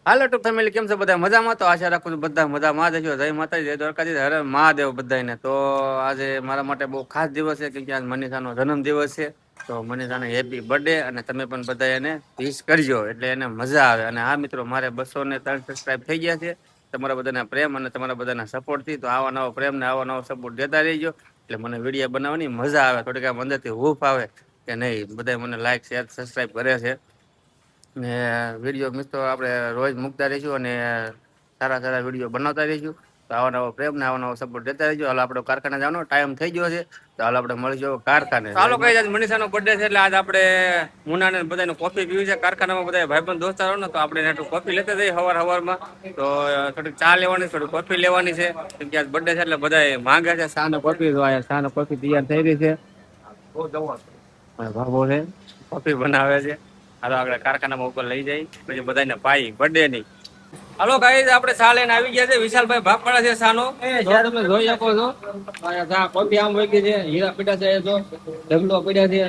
હાલો two family, કેમ છે બધા મજામાં? તો આશા રાખું છું બધા મજામાં જ હશો. જય માતાજી, જય દ્વારકાધીશ, હર હર મહાદેવ બધાને. તો આજે મારા માટે બહુ ખાસ દિવસ છે, કેમ કે આજ મનીષાનો જન્મ દિવસ છે. તો મનીષાને હેપી બર્થડે, અને તમે પણ બધા એને વિશ કરજો એટલે એને મજા આવે. અને હા મિત્રો, મારે 203 સબસ્ક્રાઇબ થઈ ગયા છે. તમારા બધાના પ્રેમ અને તમારા બધાના સપોર્ટ થી. તો આવા નવો પ્રેમ ને આવા નવો સપોર્ટ દેતા રહીજો, એટલે મને વિડીયો બનાવવાની મજા આવે, થોડીક આમ અંદરથી હૂફ આવે કે નહીં. બધા મને લાઈક શેર સબસ્ક્રાઇબ કરે છે. ને વિડીયો મિત્રો આપણે રોજ મૂકતા રહીશું, અને સારા સારા વિડીયો બનાવતા રહીશું. તો આવા નવો પ્રેમ ને આવા નવો સપોર્ટ દેતા રહીજો. હાલ આપણે કારખાને જવાનો ટાઈમ થઈ ગયો છે, તો હાલ આપણે મળીશું કારખાને. ચાલો કઈ આજ મનીષાનો બર્થડે છે, એટલે આજ આપણે મુનાને બધાને કોફી પીવી છે કારખાનામાં. બધા ભાઈબંધ દોસ્તારો ને, તો આપણે કોફી લેતા જઈએ સવારમાં. તો થોડીક ચા લેવાની, થોડી કોફી લેવાની છે, કેમ કે આજ બર્થડે છે એટલે બધા માંગે છે ચા ને કોફી. તો ચા ને કોફી તૈયાર થઈ રહી છે. ભાભો છે કોફી બનાવે છે. હાલો આગળ કારખાનામાં ઉપર લઈ જાય, પછી બધાને પાઈ બર્થડે ની. હાલો ગાઈસ, આપણે ચા લઈને આવી ગયા છે. વિશાલભાઈ ભાગ પડે છે સાનો, તમે જોઈ શકો છો. કોફી આમ વહી ગઈ છે, હીરા પીડા છે, તો ઢગલો પડ્યા છે.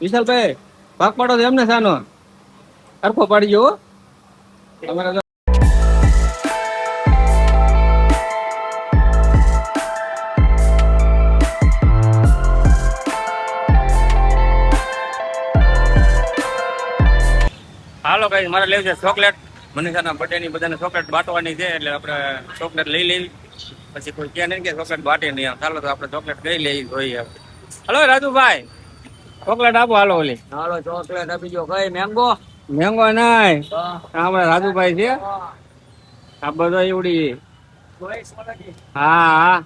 વિશાલભાઈ ભાગ પાડો છે એમને સાનો, સરખો પાડી ગયો તમારે. હાલો ગાઈસ, મારે લેવું છે ચોકલેટ. મનીષાના બર્થડે ની બધાને ચોકલેટ બાંટવાની છે, એટલે આપણે ચોકલેટ લઈ લેવી. પછી કોઈ કે નહીં કે ચોકલેટ બાંટે નહીં. ચાલો તો આપણે ચોકલેટ લઈ લઈ જોઈએ. હલો રાજુભાઈ, ચોકલેટ આપો. હાલો ઓલી, હાલો ચોકલેટ આપી દો. કઈ મેંગો? મેંગો નહીં, આપણા રાજુભાઈ છે આ બધો એવડી. હા હા,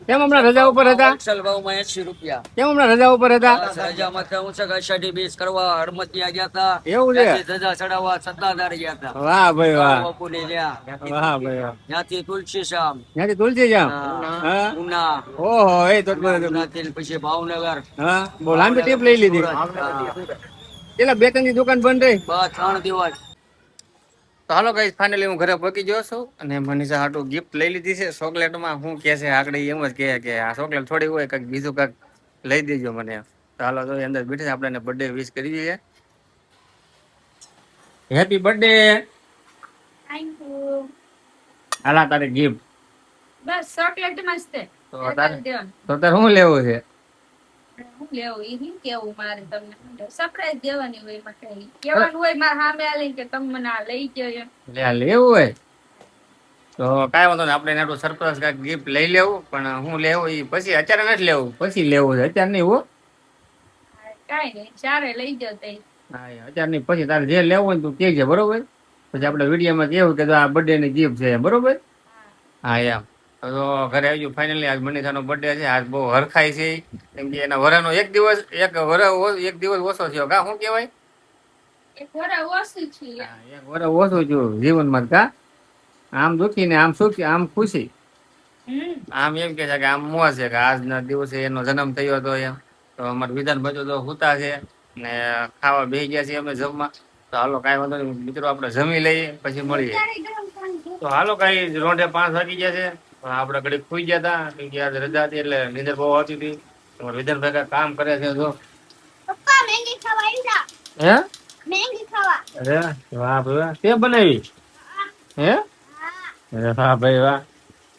કેમ હમણાં રજા ઉપર હતા? ભાવમાં 80 રૂપિયા. કેમ હમણાં રજા ઉપર હતા? રજામાં હું છે અષાઢી બીજ કરવા હડમતિયા ગયા હતા. એવું છે? ધજા ચડાવવા સત્તાધાર ગયા હતા. વાહ ભાઈ વાહ. બાપુની ત્યાં. વાહ ભાઈ વાહ. ત્યાંથી તુલસી શ્યામ. ત્યાંથી તુલસી શ્યામ. હા ઉના. ઓહો, એ તો પછી ભાવનગર. હા, બહુ લાંબી ટ્રીપ લઈ લીધી. કેટલા 2-3 ની દુકાન બંધ રહી? બસ 3 દિવસ. તો હાલો ગાઈસ, ફાઇનલી હું ઘરે પહોંચી ગયો છું, અને મનીષા હાટું ગિફ્ટ લઈ લીધી છે. ચોકલેટમાં શું કે છે આગળ એમ જ કે આ ચોકલેટ થોડી હોય, કંઈક બીજું કંઈક લઈ દેજો મને. તો હાલો તો અંદર બેઠી છે, આપણે બર્થડે વિશ કરી દઈએ. Happy birthday. Thank you. હાલા તારે ગિફ્ટ. બસ ચોકલેટ મસ્ત. તો તારે શું લેવું છે? હું લેવું ઈ હું કેવું મારે તમને સરપ્રાઈઝ દેવાની હોય, એમાં કઈ કેવાનું હોય મારા સામે આલીને કે તમે મને આ લઈ ગયો. લે લેવું હોય તો કાંઈ વાંધો નહીં, આપણે એનું સરપ્રાઈઝ કાંઈક ગિફ્ટ લઈ લેવું. પણ હું લેવું એ પછી, અત્યારે નથી લેવું, પછી લેવું છે, અત્યારે નહીં. હો કાંઈ નહીં, ચારે લઈ જાવ તઈ. હા અત્યારે નહીં, પછી તારે જે લેવું હોય તું કહેજે, બરોબર? પછી આપણે વિડીયોમાં કેવું કે આ બર્થડે ની ગિફ્ટ છે, બરોબર? હા એમ. તો ઘરે આવી ગયું ફાઇનલી. આજ મનીષાનો બર્થડે છે. આજ બહુ હરખાય છે, કેમ કે એના વરાનો એક દિવસ ઓછો થયો. કા શું કહેવાય? એક વરા ઓછું થયું જીવનમાં. કા આમ દુખી ને આમ સુખી, આમ ખુશી. આમ એમ કે છે કે આમ મોજ છે કે આજના દિવસે એનો જન્મ થયો હતો એમ. તો અમારે વિધાન બચ્ચો તો હુતા છે, ને ખાવા બેસી ગયા છે અમે જમવા. તો હાલો કાંઈ વાંધો નહીં મિત્રો, આપણે જમી લઈએ પછી મળીએ. તો હાલો કાંઈ રોંઢે 5 વાગી ગયા છે. આપણે ઘડીક ખુઈ ગયા હતા, કેમ કે આજે રજા હતી એટલે નીંદર બહુ આવતી હતી. તમારે વિધાન ભેગા કામ કરે છે. જો પપ્પા મેંગી ખાવા આવ્યા. હે મેંગી ખાવા? અરે વાહ ભાઈ, તે બનાવી? હે હા ભાઈ વાહ.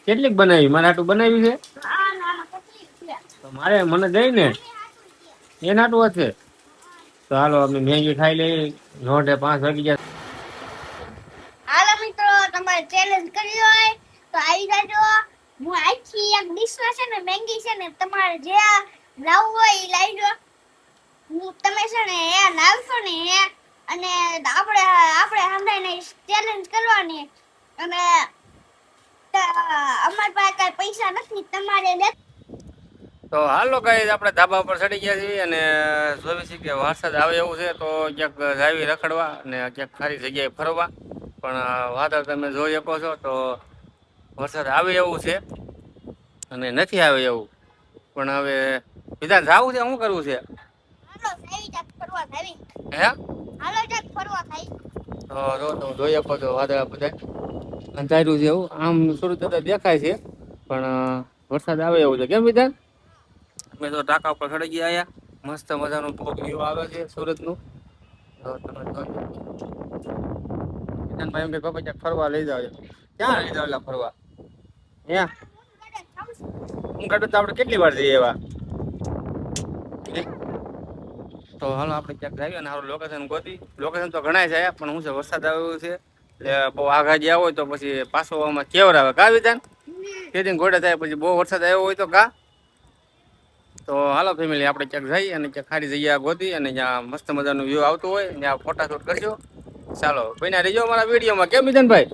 કેટલીક બનાવી? મારે હાટું બનાવી છે? તો મારે મને દઈ ને એ નાટું હશે. તો હાલો અમે મેગી ખાઈ લઈ. 5:30 વાગી ગયા. હાલો મિત્રો, તમારે ચેલેન્જ કરી હોય તો આવી જાજો. હું આખી એક ડીશમાં છે ને મેગી છે ને, તમારે જે લાવવું હોય એ લાવજો. તમે છે ને એ લાવશો ને અને આપણે હંધાઈને ચેલેન્જ કરવાની. અને અમારી પાસે કઈ પૈસા નથી, તમારે. તો હાલો ગાઈસ, આપણે ધાબા ઉપર ચડી ગયા છીએ, અને જોઈ છીએ કે વરસાદ આવે એવું છે. તો ક્યાંક જાવી રખડવા અને ક્યાંક સારી જગ્યાએ ફરવા. પણ વાદળ તમે જોઈ શકો છો, તો વરસાદ આવે એવું છે અને નથી આવે એવું. પણ હવે વિધાન જાવું છે, શું કરવું છે? હે તો જોઈ શકો છો વાદળા બધા અંધાર્યું છે એવું. આમ થોડું દેખાય છે, પણ વરસાદ આવે એવું છે. કેમ વિધાન? અમે તો ટાંકા ઉપર ચડી ગયા. આયા મસ્ત મજાનું વ્યૂ આવે છે સુરત નું. ભાઈ એમ કે પપ્પા ક્યાંક ફરવા લઈ જાવ. ક્યાં લઈ જાવ ફરવા? અહીંયા હું કાઢું તો આપણે કેટલી વાર જઈએ એવા. તો હાલો આપણે ક્યાંક જઈએ ને સારું લોકેશન ગોતી. લોકેશન તો ઘણા છે પણ હું છે વરસાદ આવ્યો છે એટલે બહુ આઘા જ્યાં હોય તો પછી પાછો આમાં કેવર આવે કા વિધાન તેથી ઘોડે થાય પછી બહુ વરસાદ આવ્યો હોય તો કા. તો હાલો ફેમિલી આપણે ક્યાંક જઈએ અને ક્યાંક ખારી જગ્યા ગોતી અને જ્યાં મસ્ત મજાનું વ્યૂ આવતું હોય ત્યાં ફોટા શૂટ કરજો. ચાલો કોઈને રહીજો અમારા વિડીયોમાં કેમ વિધાનભાઈ?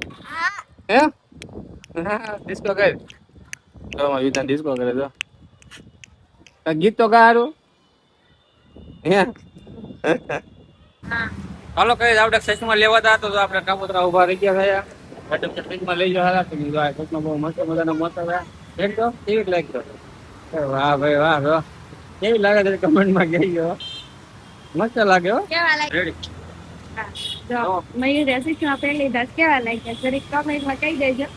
હે હા ડિસ્કો કર તો અમારા વિધાન ડિસ્કો કરે તો ગીત તો ગારું હે. હાલો કઈ આપણે સચમાં લેવાતા તો આપણે કાપોતરા ઉભા રહી ગયા થયા સચમાં લઈ જવા સચમાં બહુ મસ્ત મજાનો મસ્ત એક તો કેવી લાગતો. વાહ ભાઈ વાહ વાહ કેવી લાગે છે કમેન્ટમાં કહી ગયો. મસ્ત લાગે હો. રેડી મયુર રેસીપીમાં પહેલી દસ કેવા લાગ્યા જરીક કમેન્ટમાં કહી દેજો.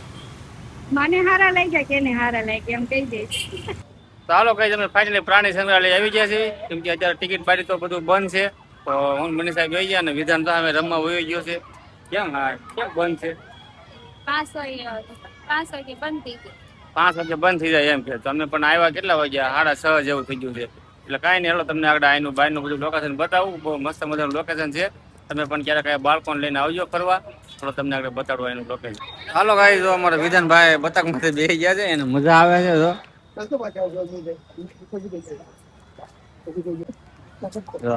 મને હારા લાગ્યા કે ને હારા લાગ્યા એમ કહી દેજો. ચાલો કઈ તમે ફાઇનલી પ્રાણી સંગ્રહાલય આવી ગયા છે કેમ કે અત્યારે ટિકિટ બારી તો બધું બંધ છે. તો હું મનીષ સાહેબ ગઈ ગયા ને વિધાન તો અમે રમવા વયો ગયો છે. કેમ કેમ બંધ છે? 5 વાગે બંધ થઈ ગઈ. 5 વાગે બંધ થઈ જાય એમ કે તમે પણ આવ્યા કેટલા વાગ્યા? 6:30 જેવું થઈ ગયું છે એટલે કાંઈ નહીં. હાલો તમને આગળ આનું બાયનું બધું લોકેશન બતાવું. બહુ મસ્ત મજાનું લોકેશન છે. તમે પણ ક્યારેક બાળકોને લઈને આવજો ફરવા તો તમને આગળ બતાડવા એનું લોકેશન. હાલો ગાઈ જો અમારા વિધાનભાઈ બતક માંથી બેસી ગયા છે એને મજા આવે છે. જો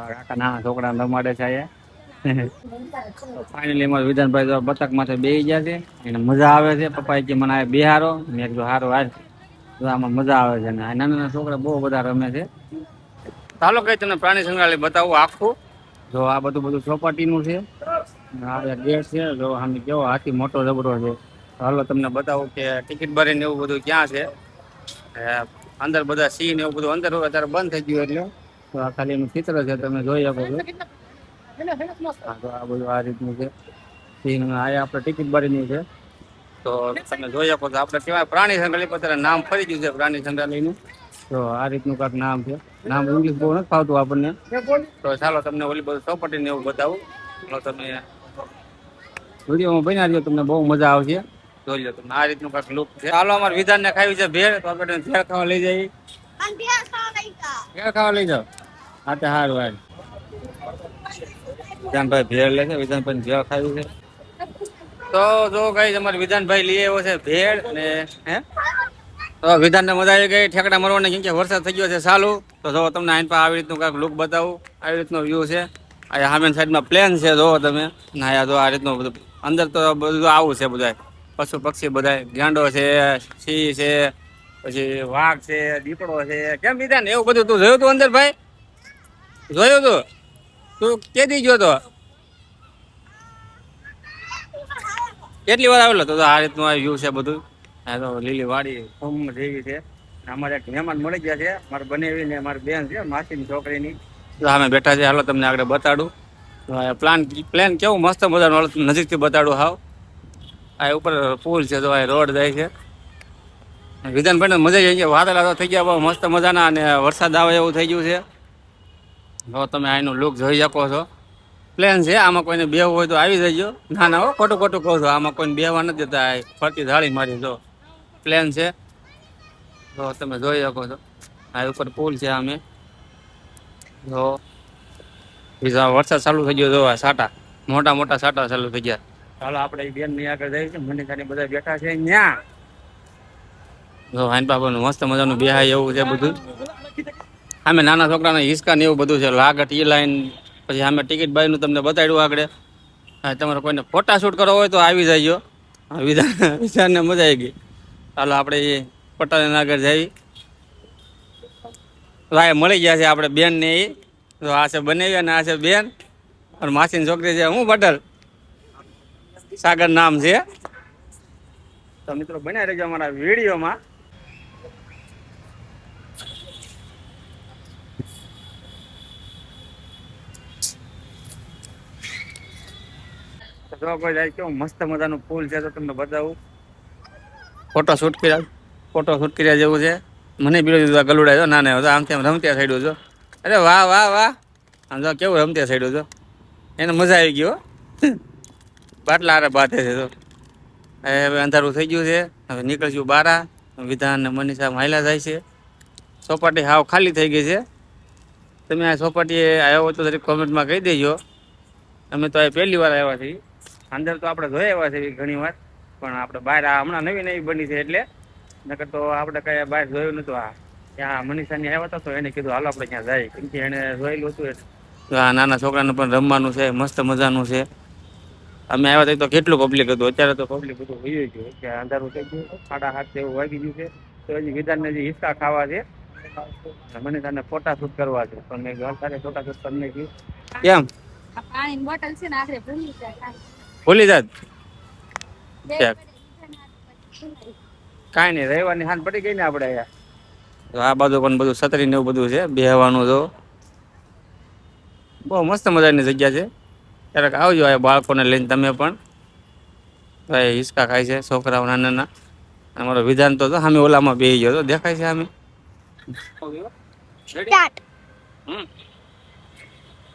કાકા નાના છોકરા રમાડે છે ફાઇનલી અમારા વિધાનભાઈ જો બતક માથે બેસી ગયા છે એને મજા આવે છે. પપ્પા કે મને આ બેહારો મેં કીધું હારો હાલ આમાં મજા આવે છે. નાના નાના છોકરા બહુ બધા રમે છે. ચાલો કઈ તમને પ્રાણી સંગ્રહાલય બતાવું આખું. જો આ બધું ચોપાટીનું છે. આ ગેટ છે જો આમ કેવો હાથી મોટો જબરો છે. હાલો તમને બતાવું કે ટિકિટ ભરીને એવું બધું ક્યાં છે. અંદર બધા સિંહ ને એવું બધું અંદર હોય અત્યારે બંધ થઈ ગયું એટલે તો આ ખાલી એનું ચિત્ર છે તમે જોઈ શકો છો. તો આ બધું આ રીતનું છે સિંહ આ આપણે ટિકિટ ભરીનું છે. તો તમે જોઈ શકો છો આપણે કેવાય પ્રાણી સંગ્રહાલય અત્યારે નામ ફરી ગયું છે પ્રાણી સંગ્રહાલયનું. તો આ રીતનું કાંઈક નામ છે. નામ ઇંગ્લિશ બહુ નથી ફાવતું આપણને તો ચાલો તમને ઓલી બધું ચોપાટી ને એવું બતાવું. તમે વિડીયોમાં બન્યા રહ્યો તમને બહુ મજા આવશે. જોઈ લો તમને આ રીતનું કાંઈક લુક છે. ચાલો અમારે વિધાન ને ખાવી છે ભેળ તો આપણે ભેળ ખાવા લઈ જઈએ. ભેળ ખાવા લઈ જાઓ હા તો સારું હાલ. વિધાનભાઈ ભેળ લે છે. વિધાનભાઈ ભેળ ખાવી છે તો જો કઈ અમારે વિધાનભાઈ લઈ આવ્યો છે ભેળ ને હે તો વિધાનને મજા આવી ગઈ ઠેકડા મરવાની કેમ કે વરસાદ થઈ ગયો છે ચાલુ. તો જો તમને આઈન પર આવી રીતનું કાંઈક લુક બતાવું. આવી રીતનો વ્યૂ છે. આ સામેની સાઈડમાં પ્લેન છે જોવો તમે ના જો આ રીતનું બધું અંદર તો બધું આવું છે બધા પશુ પક્ષી બધા ગાંડો છે સિંહ છે પછી વાઘ છે દીપડો છે. કેમ વિધાન એવું બધું તું જોયું તું અંદર ભાઈ? જોયું તું? તું કેદી ગયો તો? કેટલી વાર આવેલો તો આ રીતનું આ વ્યૂ છે બધું. હા તો લીલી વાડી ફોર્મ જેવી છે. અમારે એક મહેમાન મળી ગયા છે મારે બનેવી ને મારી બેન છે માસીની છોકરીની સામે બેઠા છે. હાલો તમને આગળ બતાડું. પ્લેન કેવું મસ્ત મજાનું નજીકથી બતાડું હાવ. આ ઉપર પુલ છે તો આ રોડ જાય છે. વિધાનભાઈ મજા આવી ગઈ. વાદળા થઈ ગયા બહુ મસ્ત મજાના અને વરસાદ આવે એવું થઈ ગયું છે. જો તમે આનું લુક જોઈ શકો છો. પ્લેન છે આમાં કોઈને બેહવું હોય તો આવી જજો. ના ના હો ખોટું ખોટું કહો છો આમાં કોઈને બેહવા નથી દેતા. ફરતી ધાળી મારી જો પ્લેન છે તો તમે જોઈ શકો છો. આ ઉપર પુલ છે આમે જો વરસાદ ચાલુ થઈ ગયો. જો સાટા મોટા મોટા સાટા ચાલુ થઈ ગયા. ચાલો આપણે બેન ની આગળ જઈએ છીએ. મને ખાલી બધા બેઠા છે ત્યાં જો હાઈન બાબાનું મસ્ત મજાનું બેહાય એવું છે બધું. આમે નાના છોકરાને હિસકા ને એવું બધું છે. લાગટ એ લાઈન પછી અમે ટિકિટ બાયનું તમને બતાડ્યું આગળ. હા તમારે કોઈને ફોટા શૂટ કરવો હોય તો આવી જાય. વિચારને મજા આવી ગઈ. ચાલો આપણે એ પટાને આગળ જઈએ. ભાઈ મળી ગયા છે આપણે બેન ને એ તો આ છે બનેવી અને આ છે બેન અને માસીની છોકરી છે. હું પટેલ સાગર નામ છે. તો મિત્રો બનાવી રહેજો અમારા વિડીયોમાં. જો કોઈ જાય કેવું મસ્ત મજાનું પુલ છે તો તમને બતાવું. ફોટો શૂટ કર્યા જેવું છે. મને બીડો દીધું ગલુડા જો ના આમથી આમ રમત્યા સાઈડ જો. અરે વાહ વાહ વાહ આમ જો કેવું રમત્યા સાઈડ જો એને મજા આવી ગયો. બાટલા હારે બાંધે છે તો હવે અંધારું થઈ ગયું છે. હવે નીકળશું બારા. વિધાન ને મનીષા હાલ્યા જાય છે. ચોપાટી હાવ ખાલી થઈ ગઈ છે. તમે આ ચોપાટીએ આવ્યો હોય તો દરેક કોમેન્ટમાં કહી દેજો. અમે તો આ પહેલી વાર આવ્યા છીએ. અંદર તો આપણે જોઈ આવ્યા છીએ ઘણી વાર, પણ આપણે બહાર આ હમણાં નવી બની છે એટલે, નકર તો આપણે કઈ બહાર જોયું નતું. આ ત્યાં મનીષાની આવ્યા હતા તો એને કીધું હાલો આપણે ત્યાં જાય, કેમ કે એને જોયેલું હતું એટલે. તો આ નાના છોકરાને પણ રમવાનું છે, મસ્ત મજાનું છે. અમે આવ્યા તો કેટલું પબ્લિક હતું, અત્યારે તો પબ્લિક બધું વયું ગયું કે અંધારું થઈ ગયું. 7:30 જેવું વાગી ગયું છે. તો હજી વિધાનને જે હિસ્સા ખાવા છે, મને તને ફોટા શૂટ કરવા છે, પણ મેં ઘર સાથે ફોટા શૂટ કરી નાખ્યું. કેમ પાણીની બોટલ છે ને આખરે ભૂલી જાત જાય. કાંઈ નહીં, રવિવારની હાથ પડી ગઈ ને આપણે અહીંયા. તો આ બાજુ પણ બધું છતરી ને એવું બધું છે બેહવાનું. તો બહુ મસ્ત મજાની જગ્યા છે. ક્યારેક આવજો આ બાળકોને લઈને તમે પણ. ભાઈ હિસકા ખાય છે છોકરાઓ નાના નાના. અમારો વિધાન તો સામે ઓલામાં બેસી ગયો તો દેખાય છે સામે.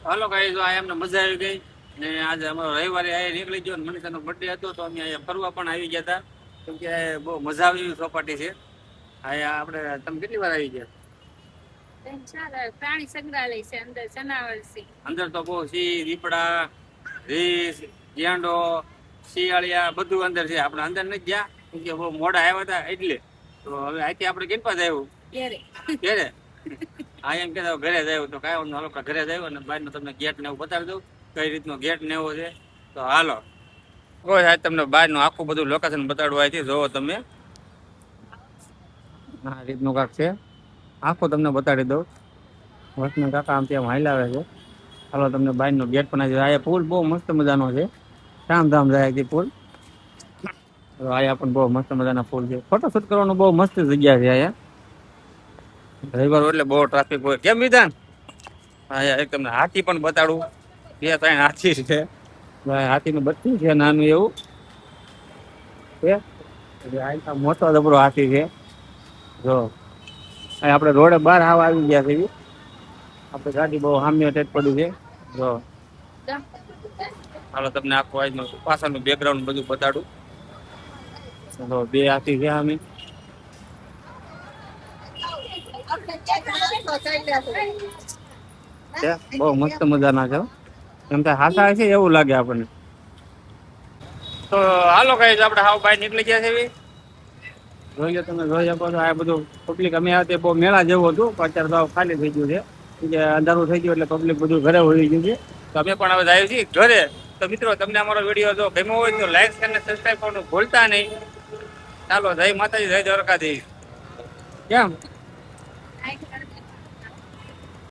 હાલો ગાઈસ, જો આ એમને મજા આવી ગઈ ને આજે અમારો રવિવારે અહીંયા નીકળી ગયો. મનીષાનો બર્થડે હતો તો અમે અહીંયા ફરવા પણ આવી ગયા હતા, કેમ કે બહુ મજા આવી એવી ચોપાટી છે. અહીંયા આપણે તમે કેટલી વાર આવી ગયા? પ્રાણી સંગ્રહાલય છે અંદર, જનાવર છે અંદર તો બહુ સિંહ, દીપડા, રીંછ, ગેંડો, શિયાળિયા બધું અંદર છે. આપણે અંદર નથી ગયા કેમ કે બહુ મોડા આવ્યા હતા એટલે. તો હવે અહીંથી આપણે કેમ પાસે આવ્યું ઘરે. હા એમ કહેતા ઘરે જ આવ્યું તો કાંઈ હાલો ઘરે જ આવ્યું અને બહારનો તમને ગેટ ને એવું બતાવી દઉં કઈ રીતનો ગેટ ને એવો છે. તો હાલો કોઈ સાહેબ તમને બહારનું આખું બધું લોકેશન બતાડવા અહીંથી જોવો તમે. આ રીતનું કાંક છે, આખું તમને બતાડી દઉં. વર્ષના કાકા આમ ત્યાં હાલાવે છે. હાલો તમને બહારનો ગેટ પણ આવી. આ પુલ બહુ મસ્ત મજાનો છે, ધામ જાય છે પુલ. અહીંયા પણ બહુ મસ્ત મજાના પુલ છે. ફોટોશૂટ કરવાનું બહુ મસ્ત જગ્યા છે અહીંયા. રવિવાર એટલે બહુ ટ્રાફિક હોય. કેમ વિધાન? અહીંયા એક તમને હાથી પણ બતાડું. 2-3 હાથી છે. હાથીનું બચ્ચું છે નાનું એવું છે. મોટો જબરો હાથી છે. જો આપણે રોડે બહાર આવી ગયા છે. આપણે ગાડી બહુ સામે ટેટ પડી છે. જો હાલો તમને આખું આજનું પાછળનું બેકગ્રાઉન્ડ બધું બતાડું. 2 હાથી છે સામે. બહુ મસ્ત મજાના છે. એમ થાય હાથા છે એવું લાગે આપણને. તો હાલો કઈ આપણે હાવ બહાર નીકળી ગયા છે. જોઈ લો તમે, જોઈ શકો છો આ બધું પબ્લિક. અમે આવ્યા બહુ મેળા જેવું હતું, પણ અત્યારે તો ખાલી થઈ ગયું છે કે અંધારું થઈ ગયું એટલે પબ્લિક બધું ઘરે હોઈ ગયું છે. તો અમે પણ હવે આવ્યું છીએ ઘરે. તો મિત્રો તમને અમારો વિડીયો જો ગમ્યો હોય તો લાઈક અને સબસ્ક્રાઈબ કરવાનું ભૂલતા નહીં. ચાલો, જય માતાજી, જય દ્વારકાધીશ. કેમ